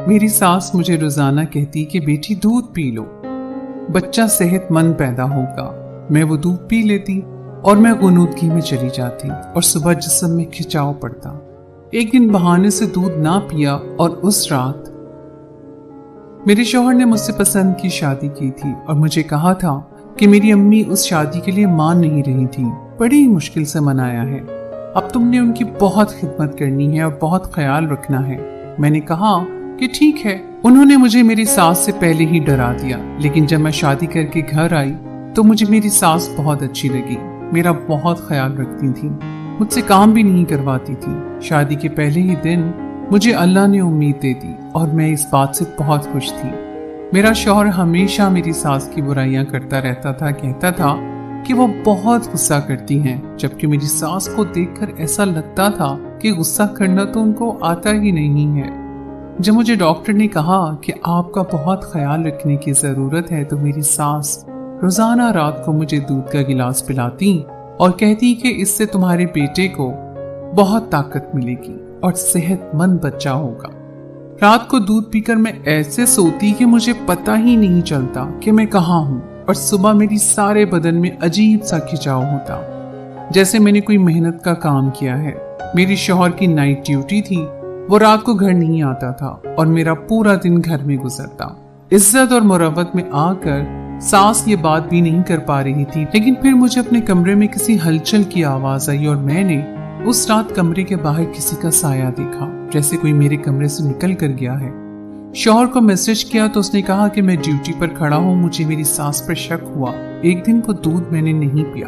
میری ساس مجھے روزانہ کہتی کہ بیٹی دودھ پی لو، بچہ صحت مند پیدا ہوگا۔ میں وہ دودھ پی لیتی اور میں غنودگی میں چلی جاتی اور صبح جسم میں کھچاؤ پڑتا۔ ایک دن بہانے سے دودھ نہ پیا اور اس رات میرے شوہر نے مجھ سے پسند کی شادی کی تھی اور مجھے کہا تھا کہ میری امی اس شادی کے لیے مان نہیں رہی تھی، بڑی ہی مشکل سے منایا ہے، اب تم نے ان کی بہت خدمت کرنی ہے اور بہت خیال رکھنا ہے۔ میں نے کہا کہ ٹھیک ہے۔ انہوں نے مجھے میری ساس سے پہلے ہی ڈرا دیا، لیکن جب میں شادی کر کے گھر آئی تو مجھے میری ساس بہت اچھی لگی، میرا بہت خیال رکھتی تھی، مجھ سے کام بھی نہیں کرواتی تھی۔ شادی کے پہلے ہی دن مجھے اللہ نے امید دے دی اور میں اس بات سے بہت خوش تھی۔ میرا شوہر ہمیشہ میری ساس کی برائیاں کرتا رہتا تھا، کہتا تھا کہ وہ بہت غصہ کرتی ہیں، جبکہ میری ساس کو دیکھ کر ایسا لگتا تھا کہ غصہ کرنا تو ان کو آتا ہی نہیں ہے۔ جب مجھے ڈاکٹر نے کہا کہ آپ کا بہت خیال رکھنے کی ضرورت ہے تو میری ساس روزانہ رات کو مجھے دودھ کا گلاس پلاتی اور کہتی کہ اس سے تمہارے بیٹے کو بہت طاقت ملے گی اور صحت مند بچہ ہوگا۔ رات کو دودھ پی کر میں ایسے سوتی کہ مجھے پتہ ہی نہیں چلتا کہ میں کہاں ہوں، اور صبح میری سارے بدن میں عجیب سا کھچاؤ ہوتا، جیسے میں نے کوئی محنت کا کام کیا ہے۔ میری شوہر کی نائٹ ڈیوٹی تھی، وہ رات کو گھر نہیں آتا تھا اور میرا پورا دن گھر میں گزرتا۔ عزت اور مروت میں آ کر ساس یہ بات بھی نہیں کر پا رہی تھی، لیکن پھر مجھے اپنے کمرے میں کسی ہلچل کی آواز آئی اور میں نے اس رات کمرے کے باہر کسی کا سایہ دیکھا، جیسے کوئی میرے کمرے سے نکل کر گیا ہے۔ شوہر کو میسج کیا تو اس نے کہا کہ میں ڈیوٹی پر کھڑا ہوں، مجھے میری ساس پر شک ہوا۔ ایک دن وہ دودھ میں نے نہیں پیا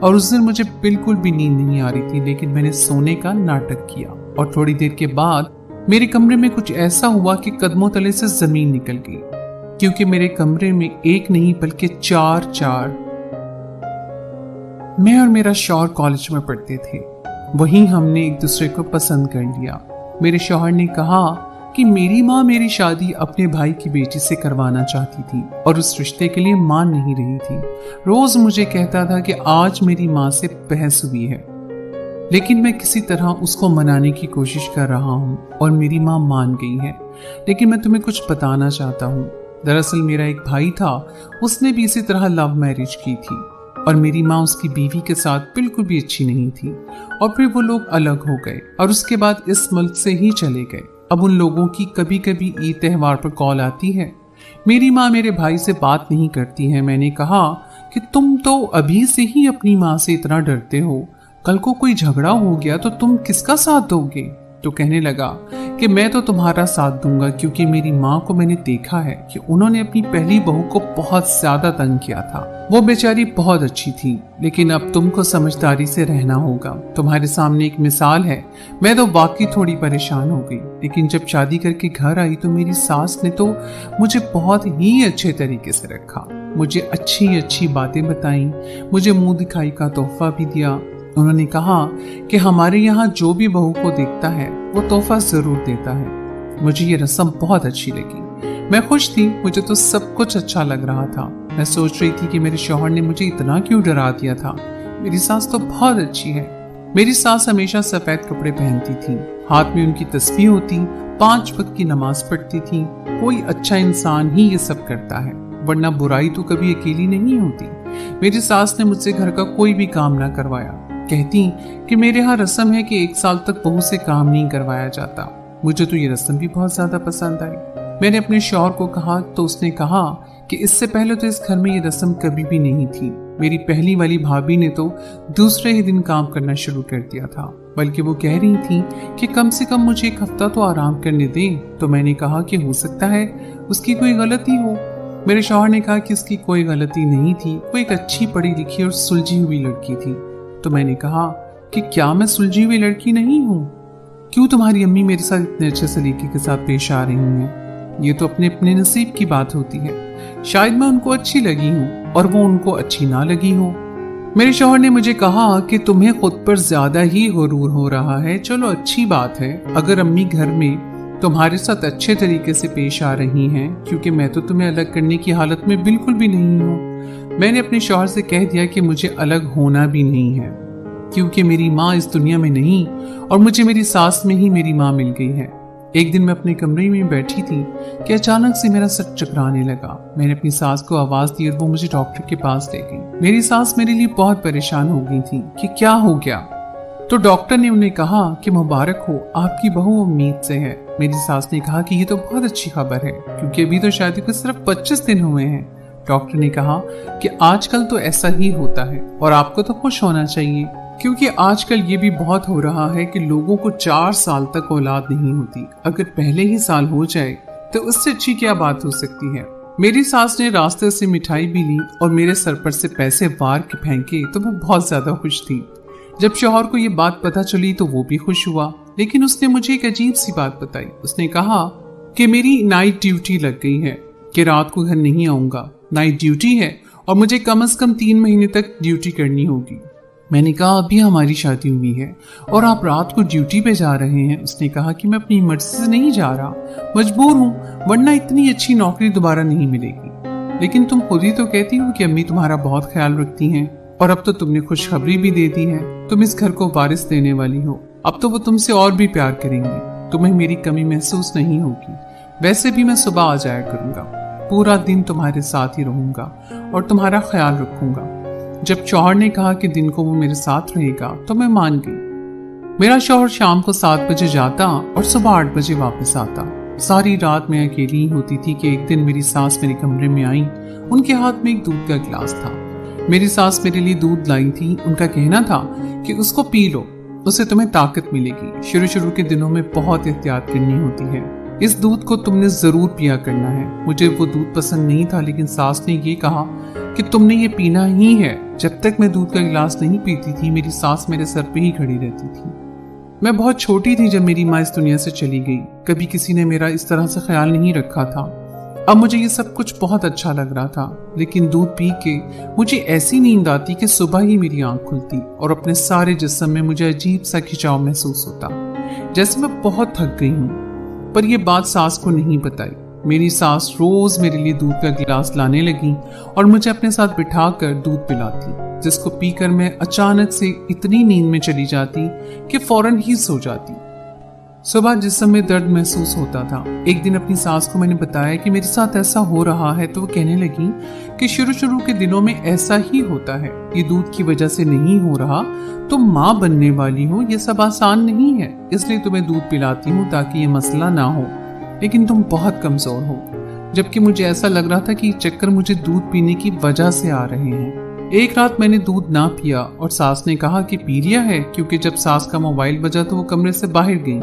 اور اس دن مجھے بالکل بھی نیند نہیں آ رہی تھی، لیکن میں نے سونے کا ناٹک کیا اور تھوڑی دیر کے بعد میرے کمرے میں کچھ ایسا ہوا کہ قدموں تلے سے زمین نکل گئی، کیونکہ میرے کمرے میں ایک نہیں بلکہ چار میں اور میرا شوہر کالج میں پڑھتے تھے، وہیں ہم نے ایک دوسرے کو پسند کر لیا۔ میرے شوہر نے کہا کہ میری ماں میری شادی اپنے بھائی کی بیٹی سے کروانا چاہتی تھی اور اس رشتے کے لیے مان نہیں رہی تھی۔ روز مجھے کہتا تھا کہ آج میری ماں سے بحث ہوئی ہے، لیکن میں کسی طرح اس کو منانے کی کوشش کر رہا ہوں اور میری ماں مان گئی ہے۔ لیکن میں تمہیں کچھ بتانا چاہتا ہوں، دراصل میرا ایک بھائی تھا، اس نے بھی اسی طرح لو میرج کی تھی اور میری ماں اس کی بیوی کے ساتھ بالکل بھی اچھی نہیں تھی، اور پھر وہ لوگ الگ ہو گئے اور اس کے بعد اس ملک سے ہی چلے گئے۔ اب ان لوگوں کی کبھی کبھی عید تہوار پر کال آتی ہے، میری ماں میرے بھائی سے بات نہیں کرتی ہے۔ میں نے کہا کہ تم تو ابھی سے ہی اپنی ماں سے اتنا ڈرتے ہو، کل کو کوئی جھگڑا ہو گیا تو تم کس کا ساتھ دو گے؟ تو کہنے لگا کہ میں تو تمہارا ساتھ دوں گا، کیونکہ میری ماں کو میں نے دیکھا ہے کہ انہوں نے اپنی پہلی بہو کو بہت زیادہ تنگ کیا تھا، وہ بیچاری بہت اچھی تھی، لیکن اب تم کو سمجھداری سے رہنا ہوگا۔ تمہارے سامنے ایک مثال ہے، میں تو واقعی تھوڑی پریشان ہو گئی، لیکن جب شادی کر کے گھر آئی تو میری ساس نے تو مجھے بہت ہی اچھے طریقے سے رکھا، مجھے اچھی باتیں بتائیں، مجھے منہ دکھائی کا تحفہ بھی دیا۔ انہوں نے کہا کہ ہمارے یہاں جو بھی بہو کو دیکھتا ہے وہ تحفہ ضرور دیتا ہے۔ مجھے یہ رسم بہت اچھی لگی، میں خوش تھی، مجھے تو سب کچھ اچھا لگ رہا تھا۔ میں سوچ رہی تھی کہ میرے شوہر نے مجھے اتنا کیوں ڈرا دیا تھا، میری ساس تو بہت اچھی ہے۔ میری ساس ہمیشہ سفید کپڑے پہنتی تھی، ہاتھ میں ان کی تسبیح ہوتی، 5 وقت کی نماز پڑھتی تھی۔ کوئی اچھا انسان ہی یہ سب کرتا ہے، ورنہ برائی تو کبھی اکیلی نہیں ہوتی۔ میری ساس نے مجھ سے گھر کا کوئی بھی کام نہ کروایا، کہتی کہ میرے ہاں رسم ہے کہ 1 سال تک بہو سے کام نہیں کروایا جاتا۔ مجھے تو یہ رسم بھی بہت زیادہ پسند آئی۔ میں نے اپنے شوہر کو کہا تو اس نے کہا کہ اس سے پہلے تو اس گھر میں یہ رسم کبھی بھی نہیں تھی۔ میری پہلی والی بھابھی نے تو دوسرے ہی دن کام کرنا شروع کر دیا تھا، بلکہ وہ کہہ رہی تھی کہ کم سے کم مجھے 1 ہفتہ تو آرام کرنے دیں۔ تو میں نے کہا کہ ہو سکتا ہے اس کی کوئی غلطی ہو۔ میرے شوہر نے کہا کہ اس کی کوئی غلطی نہیں تھی، وہ ایک اچھی پڑھی لکھی اور سلجھی ہوئی لڑکی تھی۔ تو میں نے کہا کہ کیا میں سلجھی ہوئی لڑکی نہیں ہوں؟ کیوں تمہاری امی میرے ساتھ اتنے اچھے سلیقے کے ساتھ پیش آ رہی ہیں؟ یہ تو اپنے نصیب کی بات ہوتی ہے، شاید میں ان کو اچھی لگی ہوں اور وہ ان کو اچھی نہ لگی ہو۔ میرے شوہر نے مجھے کہا کہ تمہیں خود پر زیادہ ہی غرور ہو رہا ہے۔ چلو اچھی بات ہے اگر امی گھر میں تمہارے ساتھ اچھے طریقے سے پیش آ رہی ہیں، کیونکہ میں تو تمہیں الگ کرنے کی حالت میں بالکل بھی نہیں ہوں۔ میں نے اپنے شوہر سے کہہ دیا کہ مجھے الگ ہونا بھی نہیں ہے، کیونکہ میری ماں اس دنیا میں نہیں اور مجھے میری ساس میں ہی میری ماں مل گئی ہے۔ एक दिन मैं अपने कमरे में बैठी थी कि अचानक से मेरा सर चकराने लगा। मैंने अपनी सास को आवाज दी और वो मुझे डॉक्टर के पास ले गई। मेरी सास मेरे लिए बहुत परेशान हो गई थी कि क्या हो गया। तो डॉक्टर ने उन्हें कहा कि मुबारक हो, आपकी बहू उम्मीद से है। मेरी सास ने कहा कि ये तो बहुत अच्छी खबर है क्योंकि अभी तो शादी को सिर्फ 25 दिन हुए हैं। डॉक्टर ने कहा कि आजकल तो ऐसा ही होता है और आपको तो खुश होना चाहिए क्योंकि आजकल ये भी बहुत हो रहा है कि लोगों को 4 साल तक औलाद नहीं होती। अगर पहले ही साल हो जाए तो उससे अच्छी क्या बात हो सकती है। मेरी सास ने रास्ते से मिठाई भी ली और मेरे सर पर से पैसे वार के फेंके तो मैं बहुत ज्यादा खुश थी। जब शौहर को ये बात पता चली तो वो भी खुश हुआ, लेकिन उसने मुझे एक अजीब सी बात बताई। उसने कहा कि मेरी नाइट ड्यूटी लग गई है, कि रात को घर नहीं आऊंगा। नाइट ड्यूटी है और मुझे कम से कम 3 महीने तक ड्यूटी करनी होगी। मैंने कहा अभी हमारी शादी हुई है और आप रात को ड्यूटी पे जा रहे हैं। उसने कहा कि मैं अपनी मर्जी से नहीं जा रहा, मजबूर हूँ, वरना इतनी अच्छी नौकरी दोबारा नहीं मिलेगी। लेकिन तुम खुद ही तो कहती हो कि अम्मी तुम्हारा बहुत ख्याल रखती हैं और अब तो तुमने खुशखबरी भी दे दी है, तुम इस घर को वारिस देने वाली हो। अब तो वो तुमसे और भी प्यार करेंगी, तुम्हें मेरी कमी महसूस नहीं होगी। वैसे भी मैं सुबह आ जाया करूंगा, पूरा दिन तुम्हारे साथ ही रहूंगा और तुम्हारा ख्याल रखूंगा। जब शौहर ने कहा कि दिन को वो मेरे साथ रहेगा तो मैं मान गई। मेरा शौहर शाम को 7 बजे जाता और सुबह 8 बजे वापस आता। सारी रात मैं अकेली ही होती थी कि एक दिन मेरी सास मेरे कमरे में आई। उनके हाथ में एक दूध का गिलास था। मेरी सास मेरे लिए दूध लाई थी। उनका कहना था कि उसको पी लो, उससे तुम्हें ताकत मिलेगी। शुरू के दिनों में बहुत एहतियात करनी होती है। इस दूध को तुमने जरूर पिया करना है। मुझे वो दूध पसंद नहीं था, लेकिन सास ने ये कहा कि तुमने ये पीना ही है। जब तक मैं दूध का गिलास नहीं पीती थी, मेरी सास मेरे सर पे ही खड़ी रहती थी। मैं बहुत छोटी थी जब मेरी माँ इस दुनिया से चली गई। कभी किसी ने मेरा इस तरह से ख्याल नहीं रखा था। अब मुझे ये सब कुछ बहुत अच्छा लग रहा था, लेकिन दूध पी के मुझे ऐसी नींद आती कि सुबह ही मेरी आंख खुलती और अपने सारे जिस्म में मुझे अजीब सा खिंचाव महसूस होता, जैसे मैं बहुत थक गई हूँ। पर यह बात सास को नहीं बताई। मेरी सास रोज मेरे लिए दूध का गिलास लाने लगी और मुझे अपने साथ बिठाकर दूध पिलाती, जिसको पीकर मैं अचानक से इतनी नींद में चली जाती कि फौरन ही सो जाती। सुबह जिस्म में दर्द महसूस होता था। एक दिन अपनी सास को मैंने बताया कि मेरे साथ ऐसा हो रहा है, तो वो कहने लगी कि शुरू के दिनों में ऐसा ही होता है, ये दूध की वजह से नहीं हो रहा। तुम माँ बनने वाली हो, ये सब आसान नहीं है, इसलिए तुम्हें दूध पिलाती हूँ ताकि ये मसला ना हो। लेकिन तुम बहुत कमजोर हो। जबकि मुझे ऐसा लग रहा था कि ये चक्कर मुझे दूध पीने की वजह से आ रहे हैं। एक रात मैंने दूध ना पिया और सास ने कहा कि पी लिया है, क्योंकि जब सास का मोबाइल बजा तो वो कमरे से बाहर गई।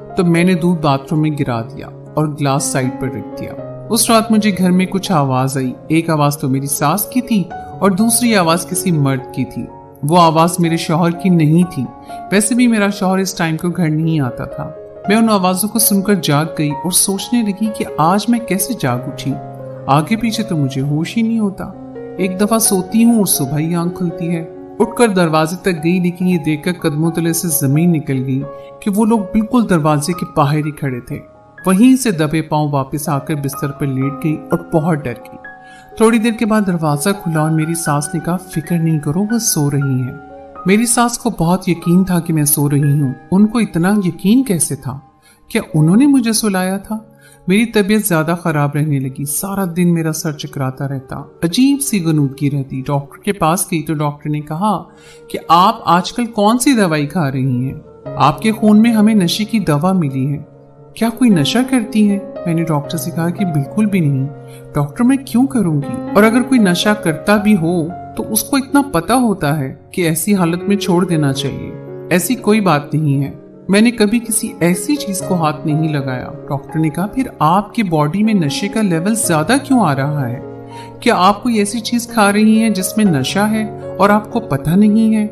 तो मैंने दूध बाथरूम में गिरा दिया और ग्लास साइड पर रख दिया। उस रात मुझे घर में कुछ आवाज आई। एक आवाज तो मेरी सास की थी और दूसरी आवाज किसी मर्द की थी। वो आवाज मेरे शौहर की नहीं थी। वैसे भी मेरा शौहर इस टाइम को घर नहीं आता था। मैं उन आवाजों को सुनकर जाग गई और सोचने लगी कि आज मैं कैसे जाग उठी। आगे पीछे तो मुझे होश ही नहीं होता। एक दफा सोती हूँ और सुबह ही आंख खुलती है। उठकर दरवाजे तक गई, लेकिन ये देखकर कदमों तले से जमीन निकल गई कि वो लोग बिल्कुल दरवाजे के बाहर ही खड़े थे। वहीं से दबे पांव वापस आकर बिस्तर पर लेट गई और बहुत डर गई। थोड़ी देर के बाद दरवाजा खुला और मेरी सास ने कहा, फिक्र नहीं करो, वो सो रही है। मेरी सास को बहुत यकीन था कि मैं सो रही हूँ। उनको इतना यकीन कैसे था? क्या उन्होंने मुझे सुलाया था? मेरी तबीयत ज्यादा खराब रहने लगी। सारा दिन मेरा सर चकराता रहता, अजीब सी गनूदगी रहती। डॉक्टर के पास गई तो डॉक्टर ने कहा कि आप आजकल कौन सी दवाई खा रही हैं? आपके खून में हमें नशे की दवा मिली है। क्या कोई नशा करती है? मैंने डॉक्टर से कहा कि बिल्कुल भी नहीं। डॉक्टर, मैं क्यों करूंगी? और अगर कोई नशा करता भी हो तो उसको इतना पता होता है कि ऐसी हालत में छोड़ देना चाहिए। ऐसी कोई बात नहीं है। मैंने कभी किसी ऐसी चीज को हाथ नहीं लगाया। डॉक्टर ने कहा, फिर आपकी बॉडी में नशे का लेवल ज्यादा क्यों आ रहा है? क्या आप कोई ऐसी चीज खा रही हैं जिसमें नशा है और आपको पता नहीं है?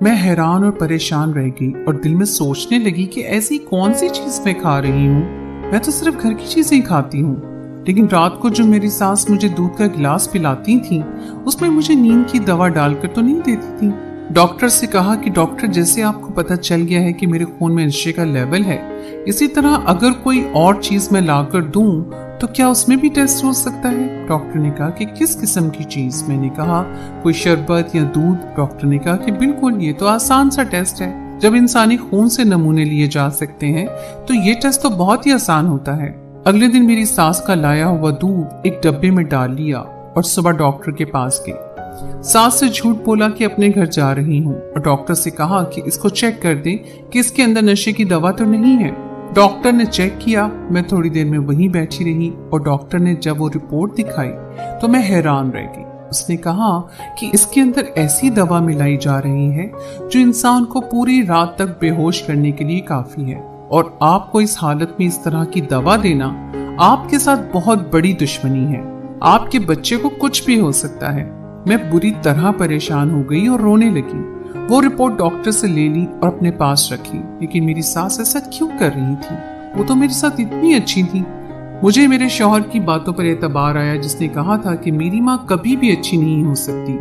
मैं हैरान और परेशान रह गई और दिल में सोचने लगी कि ऐसी कौन सी चीज मैं खा रही हूँ। मैं तो सिर्फ घर की चीजें खाती हूँ। लेकिन रात को जो मेरी सास मुझे दूध का गिलास पिलाती थी, उसमें मुझे नींद की दवा डालकर तो नहीं देती थी। डॉक्टर से कहा कि डॉक्टर, जैसे आपको पता चल गया है कि मेरे खून में नशे का लेवल है, इसी तरह अगर कोई और चीज मैं लाकर दूं तो क्या उसमें भी टेस्ट हो सकता है? डॉक्टर ने कहा कि किस किस्म की चीज? मैंने कहा कोई शरबत या दूध। डॉक्टर ने कहा कि बिल्कुल, ये तो आसान सा टेस्ट है। जब इंसानी खून से नमूने लिए जा सकते हैं तो ये टेस्ट तो बहुत ही आसान होता है। अगले दिन मेरी सास का लाया हुआ दूध एक डब्बे में डाल लिया और सुबह डॉक्टर के पास गई। सास से झूठ बोला कि अपने घर जा रही हूँ और डॉक्टर से कहा कि इसको चेक कर दे कि इसके अंदर नशे की दवा तो नहीं है। डॉक्टर ने चेक किया, मैं थोड़ी देर में वहीं बैठी रही और डॉक्टर ने जब वो रिपोर्ट दिखाई तो मैं हैरान रह गई। उसने कहा कि इसके अंदर ऐसी दवा मिलाई जा रही है जो इंसान को पूरी रात तक बेहोश करने के लिए काफी है, और आपको इस हालत में इस तरह की दवा देना आपके साथ बहुत बड़ी दुश्मनी है। आपके बच्चे को कुछ भी हो सकता है। मैं बुरी तरह परेशान हो गई और रोने लगी। वो रिपोर्ट डॉक्टर से ले ली और अपने पास रखी, लेकिन मेरी सास ऐसा क्यों कर रही थी? वो तो मेरे साथ इतनी अच्छी थी। मुझे मेरे शौहर की बातों पर एतबार आया, जिसने कहा था कि मेरी माँ कभी भी अच्छी नहीं हो सकती,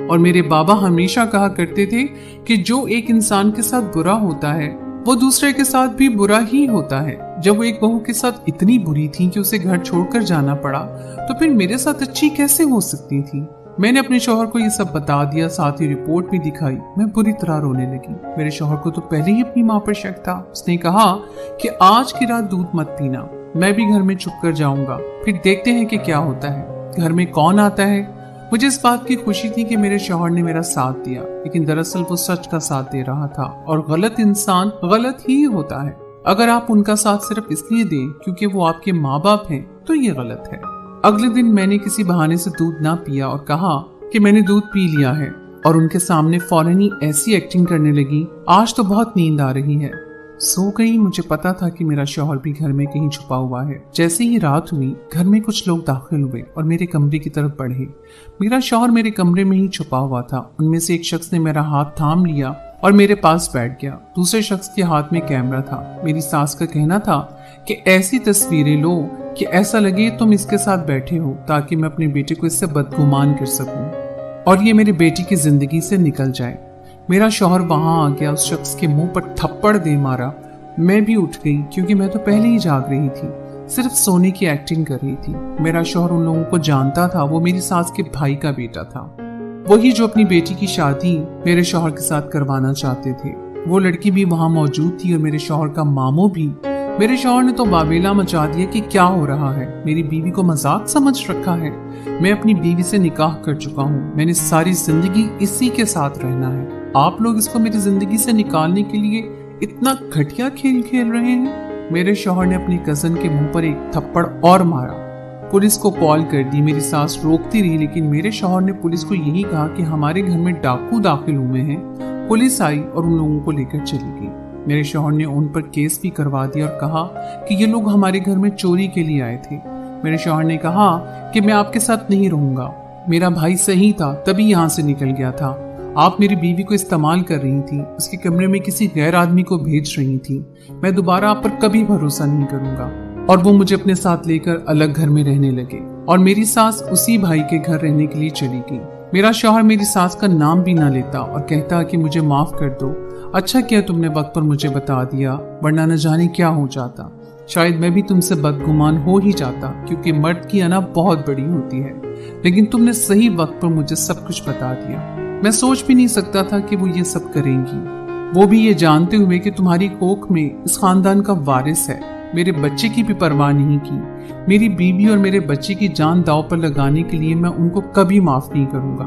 और मेरे बाबा हमेशा कहा करते थे कि जो एक इंसान के साथ बुरा होता है वो दूसरे के साथ भी बुरा ही होता है। जब वो एक बहू के साथ इतनी बुरी थी कि उसे घर छोड़कर जाना पड़ा, तो फिर मेरे साथ अच्छी कैसे हो सकती थी? मैंने अपने शौहर को ये सब बता दिया, साथ ही रिपोर्ट भी दिखाई। मैं बुरी तरह रोने लगी। मेरे शौहर को तो पहले ही अपनी माँ पर शक था। उसने कहा कि आज की रात दूध मत पीना, मैं भी घर में चुप कर जाऊंगा, फिर देखते हैं कि क्या होता है, घर में कौन आता है। मुझे इस बात की खुशी थी कि मेरे शौहर ने मेरा साथ दिया, लेकिन दरअसल वो सच का साथ दे रहा था, और गलत इंसान गलत ही होता है। अगर आप उनका साथ सिर्फ इसलिए दें क्योंकि वो आपके माँ बाप हैं, तो ये गलत है। अगले दिन मैंने किसी बहाने से दूध ना पिया और कहा कि मैंने दूध पी लिया है, और उनके सामने फौरन ही ऐसी एक्टिंग करने लगी, आज तो बहुत नींद आ रही है। सो गई। मुझे पता था कि मेरा शौहर भी घर में कहीं छुपा हुआ है। जैसे ही रात हुई, घर में कुछ लोग दाखिल हुए और मेरे कमरे की तरफ बढ़े। मेरा शौहर मेरे कमरे में ही छुपा हुआ था। उनमें से एक शख्स ने मेरा हाथ थाम लिया और मेरे पास बैठ गया। दूसरे शख्स के हाथ में कैमरा था। मेरी सास का कहना था कि ऐसी तस्वीरें लो कि ऐसा लगे तुम इसके साथ बैठे हो, ताकि मैं अपने बेटे को इससे बदगुमान कर सकूं और ये मेरी बेटी की जिंदगी से निकल जाए। मेरा शौहर वहां आ गया, उस शख्स के मुंह पर थप्पड़ दे मारा। मैं भी उठ गई क्योंकि मैं तो पहले ही जाग रही थी, सिर्फ सोने की एक्टिंग कर रही थी। मेरा शौहर उन लोगों को जानता था, वो मेरी सास के भाई का बेटा था, वही जो अपनी बेटी की शादी मेरे शौहर के साथ करवाना चाहते थे। वो लड़की भी वहां मौजूद थी और मेरे शौहर का मामू भी। मेरे शौहर ने तो बाबेला मचा दिया कि क्या हो रहा है, मेरी बीवी को मजाक समझ रखा है। मैं अपनी बीवी से निकाह कर चुका हूँ, मैंने सारी जिंदगी इसी के साथ रहना है। आप लोग इसको मेरी जिंदगी से निकालने के लिए इतना घटिया खेल खेल रहे हैं। मेरे शौहर ने अपनी कजन के मुंह पर एक थप्पड़ और मारा। पुलिस को कॉल कर दी। मेरी सास रोकती रही, लेकिन मेरे शौहर ने पुलिस को यही कहा कि हमारे घर में डाकू दाखिल हुए हैं। पुलिस आई और उन लोगों को लेकर चली गई। मेरे शौहर ने उन पर केस भी करवा दिया और कहा कि ये लोग हमारे घर में चोरी के लिए आए थे। मेरे शौहर ने कहा कि मैं आपके साथ नहीं रहूंगा, मेरा भाई सही था तभी यहाँ से निकल गया था। आप मेरी बीवी को इस्तेमाल कर रही थी, उसके कमरे में किसी गैर आदमी को भेज रही थी। मैं दोबारा आप पर कभी भरोसा नहीं करूंगा। और वो मुझे अपने साथ लेकर अलग घर में रहने लगे और मेरी सास उसी भाई के घर रहने के लिए चली गई। मेरा शौहर मेरी सास का नाम भी ना लेता और कहता कि मुझे माफ कर दो, अच्छा किया तुमने वक्त पर मुझे बता दिया, वरना न जाने क्या हो जाता। शायद मैं भी तुमसे बदगुमान हो ही जाता, क्योंकि मर्द की अना बहुत बड़ी होती है। लेकिन तुमने सही वक्त पर मुझे सब कुछ बता दिया। मैं सोच भी नहीं सकता था कि वो ये सब करेंगी, वो भी ये जानते हुए कि तुम्हारी कोख में इस खानदान का वारिस है। मेरे बच्चे की भी परवाह नहीं की। मेरी बीवी और मेरे बच्चे की जान दांव पर लगाने के लिए मैं उनको कभी माफ नहीं करूंगा।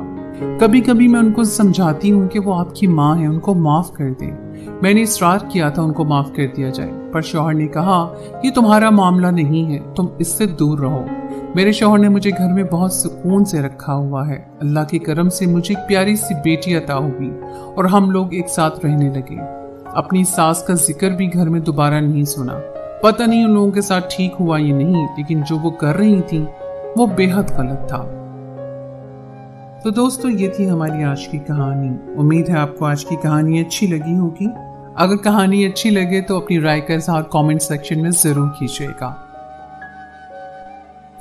कभी कभी मैं उनको समझाती हूँ कि वो आपकी माँ है, उनको माफ कर दें। मैंने इसरार किया था उनको माफ कर दिया जाए, पर शौहर ने कहा ये तुम्हारा मामला नहीं है, तुम इससे दूर रहो। मेरे शौहर ने मुझे घर में बहुत सुकून से रखा हुआ है। अल्लाह के करम से मुझे एक प्यारी सी बेटी अता हुई और हम लोग एक साथ रहने लगे। अपनी सास का जिक्र भी घर में दोबारा नहीं सुना। पता नहीं उन लोगों के साथ ठीक हुआ या नहीं, लेकिन जो वो कर रही थी वो बेहद गलत था। तो दोस्तों, ये थी हमारी आज की कहानी। उम्मीद है आपको आज की कहानी अच्छी लगी होगी। अगर कहानी अच्छी लगे तो अपनी राय का इज़हार कमेंट सेक्शन में जरूर कीजिएगा।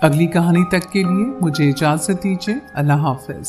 अगली कहानी तक के लिए मुझे इजाजत दीजिए। अल्लाह हाफिज।